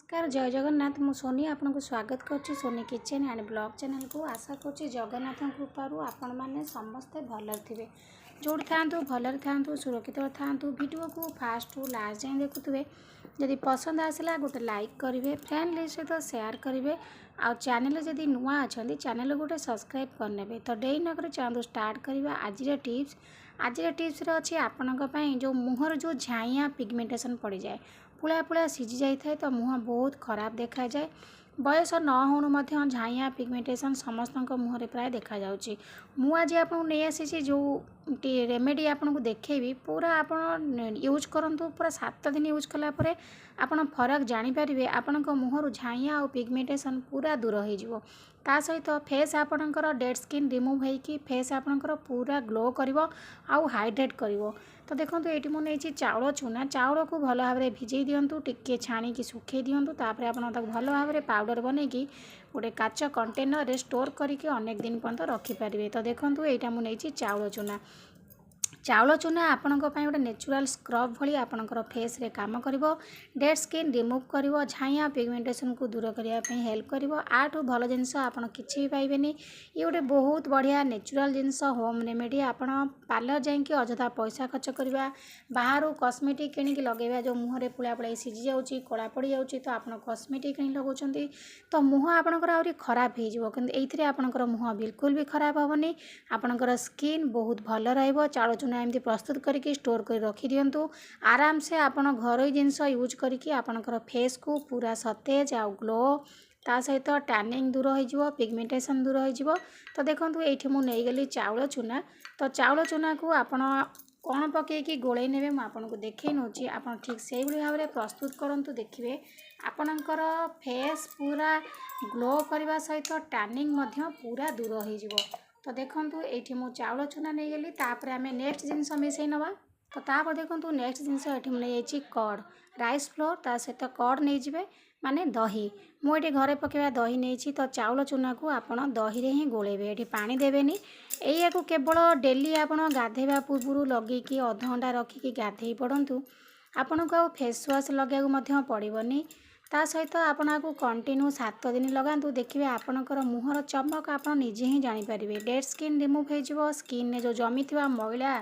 नमस्कार जय जगन्नाथ मु सोनी आपन को स्वागत करुच्ची Soni kitchen and blog channel को आशा करुच्ची जगन्नाथ कृपारू आपण मैंने समस्ते भलर थे जोड़ी था भलर था सुरक्षित था वीडियो को फास्ट टू लास्ट जाए देखुए जदि पसंद आसला गोटे लाइक करेंगे फ्रेंड सहित शेयर करेंगे आ चैनल जदि नुआ अच्छा चैनल गोटे सब्सक्राइब करने तो डेरी नगर चाहूँ स्टार्ट करवा आज टिप्स अच्छी आपण जो मुहर जो झाइया पिगमेंटेशन पड़ जाए पुला पुला सीझी जाए तो मुह बहुत खराब देखा जाए बयस न होणु झाइया पिगमेंटेशन समस्त मुहर प्राय देखा जाउची मु आज आपको नहीं आसी जो रेमेडी आपन को देखेबी पूरा आपन यूज करंतु पूरा 7 दिन यूज कला परे आपन फरक जानी पारिबे आपन को मुहर झाइया और पिगमेंटेशन पूरा दूर हो जिवो ता सहित फेस आपणकर डेड स्किन रिमूव होइकी फेस आपणकर पूरा ग्लो करिवो आउ हाइड्रेट करिवो तो देखो ये मुझे चाउल चूना चाउल को भल भाव में भिजई दिंतु टिके छाणी सुखे दिंतु तापर आप भल भाव में पाउडर बनईकी गोटे काच कंटेनर रे स्टोर करके अनेक दिन पर्यंत रखिपारे तो देखो यहाँ मुझे चाउल चूना आपण गोटे नेचुरल स्क्रब भली आपणकर फेस रे काम करिवो डेड स्किन रिमूव करिवो झाइया पिगमेंटेशन को दूर करने हेल्प करिवो आठू भल जिनस आपन किछि भी पाइबेनी ये गोटे बहुत बढ़िया नेचुरल जिनस होम रेमेडी आपण पार्लर जाइए अजथा पैसा खर्च करवा बाहर कस्मेटिक किଣିକି लगेगा जो मुहरे पुला पुला सीझी जाऊँगी कला पड़ जाऊँगी तो आप कस्मेटिक किଣି लगाउछंती तो मुह आपणकर आउरी खराब हो किंतु एइथिरे आपणकर मुह बिल्कुल भी खराब हेबनी आपणकर स्किन बहुत भल रहइबो चाउल चूना एमती प्रस्तुत करके स्टोर कर रखी दिंतु आराम से आपन घरोई जिनस यूज करके आपणकर फेस को पूरा सतेज आ ग्लो ता सहित टैनिंग दूर हो पिगमेंटेशन दूर हो तो देखो ये मुझे गली चाउल चूना तो चाउल चूना को आपन कौन पकईकि गोले ने मुझे देखे नौची आप ठीक से भाव में प्रस्तुत करंतु देखिए आपणकर फेस पूरा ग्लो करने सहित टैनिंग पूरा दूर हो तो देखो ये मु चाउल चूना नहीं गली तापर आम नेक्स्ट जिनस मिसई नवा तो तापर देखो नेक्स्ट जिनस ये मुझे कर्ड राइस फ्लोर ता सहित कर्ड नहीं जाए माने दही मुझे घरे पकेवा दही नहीं तो चाउल चूना को आपड़ दही रे ही गोलेबे ये पानी देवेनी या केवल डेली आपड़ गाधेवा पूर्व लगेकि अध घंटा रखिकी गाधे पड़तु आपन को फेस वाश लगे पड़ोनी ता सहित आपन को कंटिन्यू 7 दिन लगातु देखिए आपणकर मुहर चमक आप निजे ही जानीपारे डेड स्किन रिमूव हो स्किन ने जो जमी थी मैला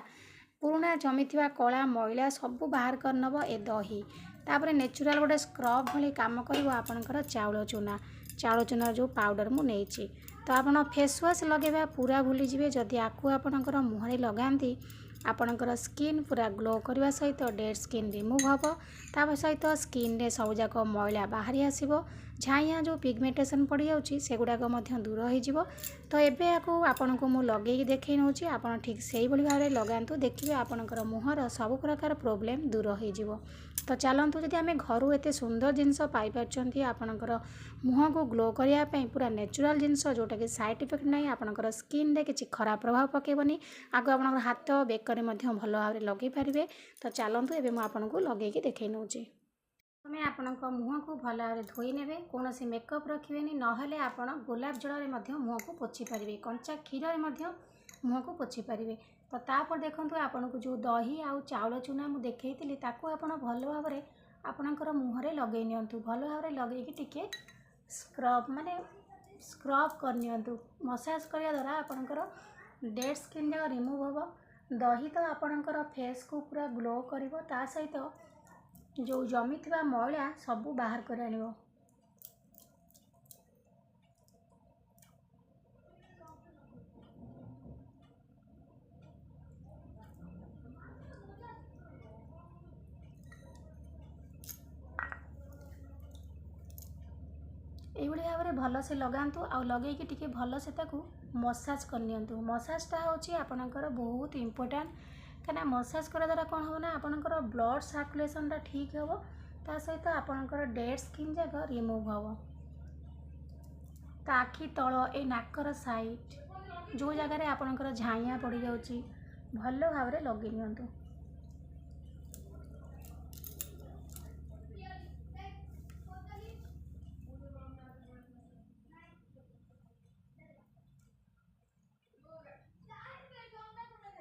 पुराना जमी थी कला मैला सब बाहर कर नब ए दही तापर नेचुरल गोटे स्क्रब भली काम कर आपणकर चाउल चूना जो पाउडर मु नहीं तो आप फेस वाश लगेगा पूरा भूली जाए जदि आपको आपणकर मुहरे लगाती आपणकर स्किन पूरा ग्लो करने सहित डेड स्किन रिमूव हम ताप सहित स्किन रे सबुजाक मैला बाहरी आसो झाइया जो पिगमेंटेशन पड़ जाऊँगी से गुड़ाक दूर हो तो एबे आपन को मुझे लगे देखे नौ आप ठीक से भाव में लगातु देखिए आपणकर मुहर सब प्रकार प्रोब्लेम दूर हो तो चलतु जदि आम घर एत सुंदर जिनस पाइपर आपणकर मुह को ग्लो करने पूरा नेचुरल जिनस जोटा कि साइड इफेक्ट ना आपणकर स्किन रे किसी खराब प्रभाव पकेबनी आगे आप हाथ बेकर भल भाव में लगे पारे तो चलतु एबे आपको लगे देखे नौ प्रथम आपण मुह को भल भाव में धोई ने कौन मेकअप रखे ना आप गोलाप जल में मुह को पोछि पारे कंचा क्षीर मुह को पोछि पारे तो तापर देखो आपन को जो दही आउ चाउल चूना मुझे देखी ताकू आप भल भाव में आपणकर मुहरे लगे नियंतु भल भाव में लगे टिके स्क्रब माने स्क्रब करनियंतु मसाज करने द्वारा आपणकर डेड स्किन जाक रिमूव हम दही तो आपणकर फेस को पूरा ग्लो करिवो ता सहित जो जमी थी मैला सब बाहर कर आनिवो यही भाव में भल से लगातु आ लगे टिके भल से मसाज करनियंतु मसाजटा हूँ आपणकर बहुत इम्पोर्टाट कहीं मसाज करा द्वारा कौन हम ना आपणकर ब्लड सर्कुलेशनटा ठीक हम ता सहित आपणकर डेड स्किन जाक रिमूव हम आखि तल ए नाकर साइड जो जगार आपणकर झाइया पड़ जाऊँगी भल भाव में लगे नियंतु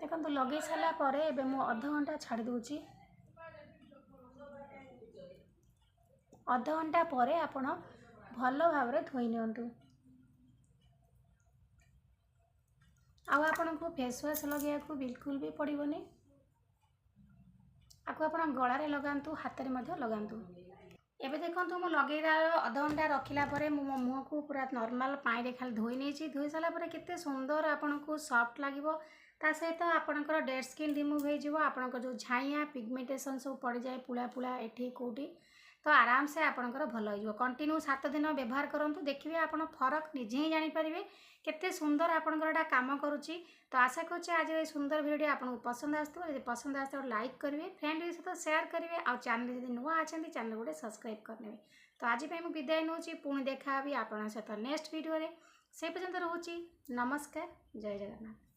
देखो लगे सारापर एवं मु अध घंटा छाड़ी दूची अध घंटा पर आपण भल भाव धोई नियंतु। आपन को फेस वाश लगे को बिल्कुल भी पड़ोनी। आपको आप गलार लगातु हाथ में लगातु। एबे देखो मु लगेला अध घंटा रखिला परे मो मुह को पूरा नॉर्मल पानी खाली धोई नहीं धोई सारा पर केते सुंदर आपन को सॉफ्ट लागिवो। ता सहित आपनकर डेड स्किन रिमूव हो जिवो। आपनकर जो झाइया पिगमेंटेशन सब पड़ जाए पुला पुला एठी कोठी तो आराम से आपनकर भल हो। कंटिन्यू 7 दिन व्यवहार करंतु देखिए आपन फरक निजे ही जानि परिबे केते सुंदर आपनकर काम करूची। तो आशा करछे आज ये सुंदर वीडियो आपन पसंद आस्तो। यदि पसंद आस्तो लाइक करिवे, फ्रेंड के साथ शेयर करिवे आ चैनल यदि नुआ आछंती चैनल गोटे सब्सक्राइब करनेबे। तो आज पे मु विदाय नउची पुणी देखा भी आपन सहित नेक्स्ट वीडियो रे। से पर्यंत रहूची नमस्कार जय जगन्नाथ।